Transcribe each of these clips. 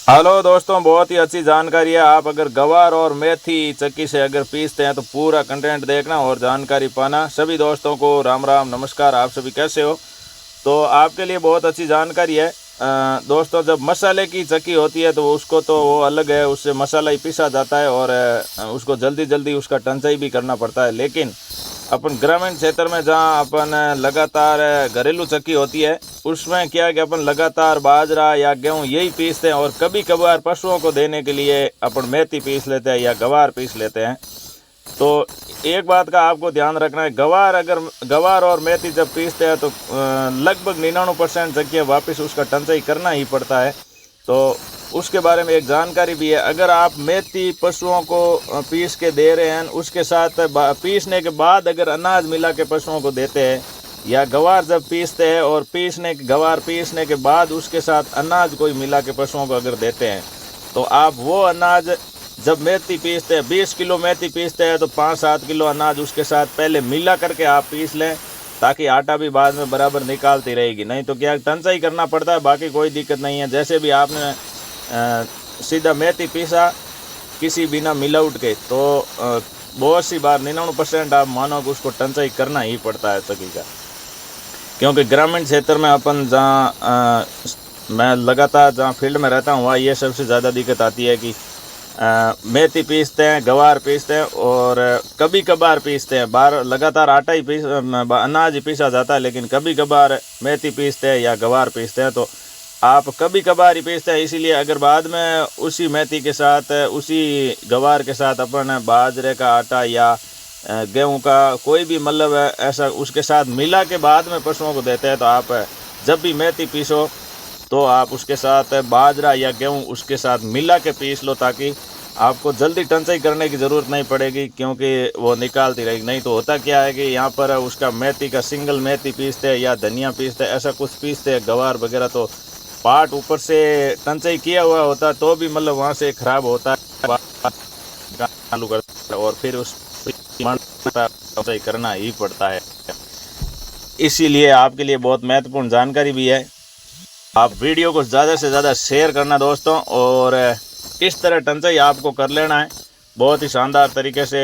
Hello दोस्तों, बहुत ही अच्छी जानकारी है। आप अगर गवार और मेथी चक्की से अगर पीसते हैं तो पूरा कंटेंट देखना और जानकारी पाना। सभी दोस्तों को राम राम नमस्कार। आप सभी कैसे हो? तो आपके लिए बहुत अच्छी जानकारी है। दोस्तों, जब मसाले की चक्की होती है तो उसको तो वो अलग है, उससे मसाला ही पीसा जाता है और उसको जल्दी जल्दी उसका टंचाई भी करना पड़ता है। लेकिन अपन ग्रामीण क्षेत्र में जहाँ अपन लगातार घरेलू चक्की होती है उसमें क्या है कि अपन लगातार बाजरा या गेहूँ यही पीसते हैं और कभी कभार पशुओं को देने के लिए अपन मेथी पीस लेते हैं या गवार पीस लेते हैं। तो एक बात का आपको ध्यान रखना है, गवार और मेथी जब पीसते हैं तो लगभग 99% जगह वापस उसका टंचाई करना ही पड़ता है। तो उसके बारे में एक जानकारी भी है। अगर आप मेथी पशुओं को पीस के दे रहे हैं, उसके साथ पीसने के बाद अगर अनाज मिला के पशुओं को देते हैं, या गवार जब पीसते हैं और गवार पीसने के बाद उसके साथ अनाज कोई मिला के पशुओं को अगर देते हैं, तो आप वो अनाज जब मेथी पीसते हैं, 20 किलो मेथी पीसते हैं तो 5-7 किलो अनाज उसके साथ पहले मिला करके आप पीस लें, ताकि आटा भी बाद में बराबर निकालती रहेगी। नहीं तो क्या टंचाई करना पड़ता है, बाकी कोई दिक्कत नहीं है। जैसे भी आपने सीधा मेथी पीसा किसी बिना मिलावट के, तो बहुत सी बार 99% आप मानो कि उसको टंचाई करना ही पड़ता है चक्की का। क्योंकि ग्रामीण क्षेत्र में अपन जहाँ मैं लगातार जहाँ फील्ड में रहता हूँ वहाँ ये सबसे ज़्यादा दिक्कत आती है कि मेथी पीसते हैं, गवार पीसते हैं और कभी कभार पीसते हैं। बार लगातार आटा ही अनाज ही पीसा जाता है, लेकिन कभी कभार मेथी पीसते हैं या गवार पीसते हैं। तो आप कभी कभार ही पीसते हैं, इसीलिए अगर बाद में उसी मेथी के साथ उसी गवार के साथ अपन बाजरे का आटा या गेहूं का कोई भी मतलब ऐसा उसके साथ मिला के बाद में पशुओं को देते हैं, तो आप जब भी मेथी पीसो तो आप उसके साथ बाजरा या गेहूं उसके साथ मिला के पीस लो, ताकि आपको जल्दी टंचाई करने की ज़रूरत नहीं पड़ेगी, क्योंकि वो निकालती रहेगी। नहीं तो होता क्या है कि यहाँ पर उसका मेथी का सिंगल मेथी पीसते हैं या धनिया पीसते हैं, ऐसा कुछ पीसते हैं गवार वगैरह, तो पार्ट ऊपर से टंचाई किया हुआ होता है तो भी मतलब वहाँ से ख़राब होता है, चालू करता है और फिर उस टंचाई करना ही पड़ता है। इसीलिए आपके लिए बहुत महत्वपूर्ण जानकारी भी है। आप वीडियो को ज़्यादा से ज़्यादा शेयर करना दोस्तों, और इस तरह टंचाई आपको कर लेना है। बहुत ही शानदार तरीके से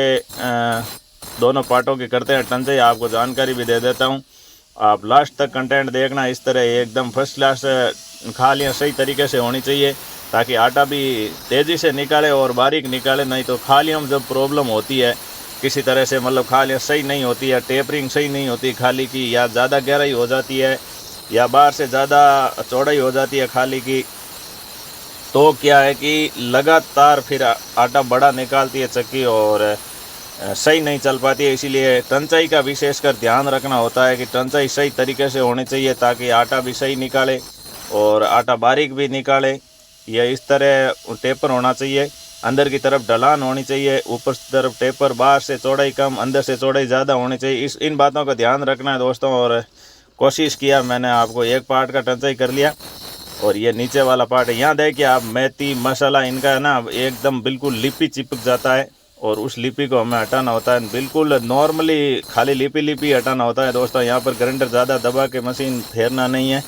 दोनों पार्टों की करते हैं टंचाई, आपको जानकारी भी दे देता हूं। आप लास्ट तक कंटेंट देखना। इस तरह एकदम फर्स्ट क्लास खालियाँ सही तरीके से होनी चाहिए, ताकि आटा भी तेज़ी से निकाले और बारीक निकाले। नहीं तो खालियों में जब प्रॉब्लम होती है किसी तरह से, मतलब खालियाँ सही नहीं होती है, टेपरिंग सही नहीं होती खाली की, या ज़्यादा गहराई हो जाती है या बाहर से ज़्यादा चौड़ाई हो जाती है खाली की, तो क्या है कि लगातार फिर आटा बड़ा निकालती है चक्की और सही नहीं चल पाती है। इसीलिए टंचाई का विशेषकर ध्यान रखना होता है कि टंचाई सही तरीके से होनी चाहिए, ताकि आटा भी सही निकाले और आटा बारीक भी निकाले। यह इस तरह टेपर होना चाहिए, अंदर की तरफ ढलान होनी चाहिए, ऊपर की तरफ टेपर, बाहर से चौड़ाई कम अंदर से चौड़ाई ज़्यादा होनी चाहिए। इन बातों का ध्यान रखना है दोस्तों। और कोशिश किया मैंने, आपको एक पार्ट का टंचाई कर लिया और ये नीचे वाला पार्ट है। यहाँ देखिए आप, मेथी मसाला इनका है ना एकदम बिल्कुल लिपि चिपक जाता है और उस लिपि को हमें हटाना होता है। बिल्कुल नॉर्मली खाली लिपि हटाना होता है दोस्तों। यहाँ पर ग्राइंडर ज़्यादा दबा के मशीन फेरना नहीं है,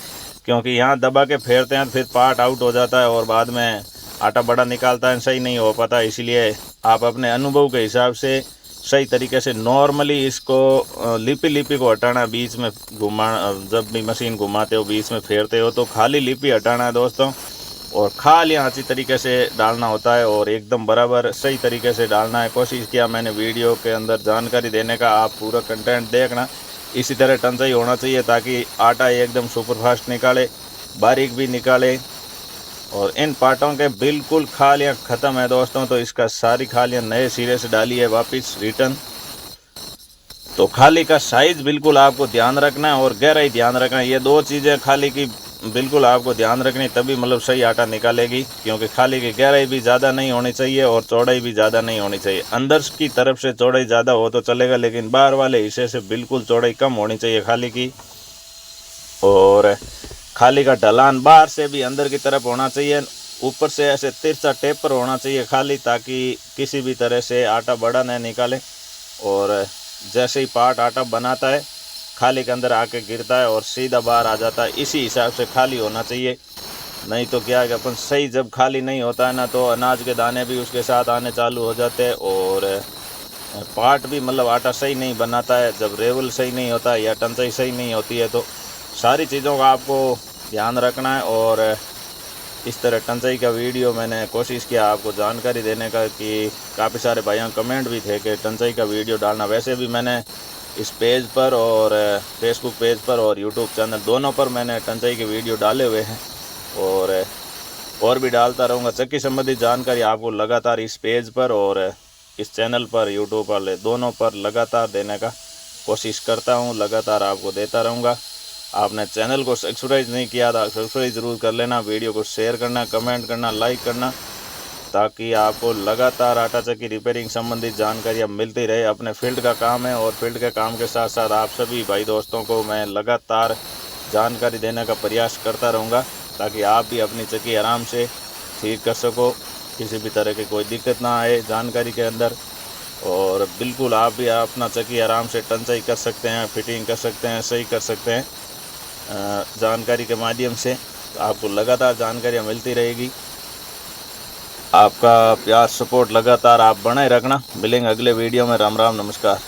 क्योंकि यहाँ दबा के फेरते हैं तो फिर पार्ट आउट हो जाता है और बाद में आटा बड़ा निकालता है, सही नहीं हो पाता। इसीलिए आप अपने अनुभव के हिसाब से सही तरीके से नॉर्मली इसको लिपि को हटाना, बीच में जब भी मशीन घुमाते हो बीच में फेरते हो तो खाली लिपि हटाना है दोस्तों, और खालियाँ अच्छी तरीके से डालना होता है और एकदम बराबर सही तरीके से डालना है। कोशिश किया मैंने वीडियो के अंदर जानकारी देने का, आप पूरा कंटेंट देखना। इसी तरह टंचाई होना चाहिए ताकि आटा एकदम सुपरफास्ट निकाले, बारीक भी निकाले। और इन पार्टों के बिल्कुल खालियाँ ख़त्म है दोस्तों, तो इसका सारी खालियाँ नए सिरे से डाली है वापस रिटर्न। तो खाली का साइज़ बिल्कुल आपको ध्यान रखना है और गहराई ध्यान रखना है। ये दो चीज़ें खाली की बिल्कुल आपको ध्यान रखनी, तभी मतलब सही आटा निकालेगी। क्योंकि खाली की गहराई भी ज़्यादा नहीं होनी चाहिए और चौड़ाई भी ज़्यादा नहीं होनी चाहिए। अंदर की तरफ से चौड़ाई ज़्यादा हो तो चलेगा, लेकिन बाहर वाले हिस्से से बिल्कुल चौड़ाई कम होनी चाहिए खाली की। और खाली का ढलान बाहर से भी अंदर की तरफ होना चाहिए, ऊपर से ऐसे तिरछा टेपर होना चाहिए खाली, ताकि किसी भी तरह से आटा बड़ा न निकाले। और जैसे ही पार्ट आटा बनाता है खाली के अंदर आके गिरता है और सीधा बाहर आ जाता है। इसी हिसाब से खाली होना चाहिए। नहीं तो क्या है कि अपन सही जब खाली नहीं होता है ना तो अनाज के दाने भी उसके साथ आने चालू हो जाते हैं और पार्ट भी मतलब आटा सही नहीं बनाता है। जब रेवल सही नहीं होता है या टंचाई सही नहीं होती है तो सारी चीज़ों का आपको ध्यान रखना है। और इस तरह टंचाई का वीडियो मैंने कोशिश किया आपको जानकारी देने का कि काफ़ी सारे भाइयों कमेंट भी थे कि टंचाई का वीडियो डालना। वैसे भी मैंने इस पेज पर और फेसबुक पेज पर और यूट्यूब चैनल दोनों पर मैंने टंचाई के वीडियो डाले हुए हैं और भी डालता रहूँगा। चक्की संबंधित जानकारी आपको लगातार इस पेज पर और इस चैनल पर यूट्यूब वाले दोनों पर लगातार देने का कोशिश करता हूँ, लगातार आपको देता रहूँगा। आपने चैनल को सब्सक्राइब नहीं किया था, सब्सक्राइब ज़रूर कर लेना, वीडियो को शेयर करना, कमेंट करना, लाइक करना, ताकि आपको लगातार आटा चक्की रिपेयरिंग संबंधित जानकारियाँ मिलती रहे। अपने फील्ड का काम है और फील्ड के काम के साथ साथ आप सभी भाई दोस्तों को मैं लगातार जानकारी देने का प्रयास करता रहूँगा ताकि आप भी अपनी चक्की आराम से ठीक कर सको, किसी भी तरह की कोई दिक्कत ना आए जानकारी के अंदर। और बिल्कुल आप भी अपना चक्की आराम से टंचाई कर सकते हैं, फिटिंग कर सकते हैं, सही कर सकते हैं जानकारी के माध्यम से। तो आपको लगातार जानकारियाँ मिलती रहेगी। आपका प्यार सपोर्ट लगातार आप बनाए रखना। मिलेंगे अगले वीडियो में। राम राम, नमस्कार।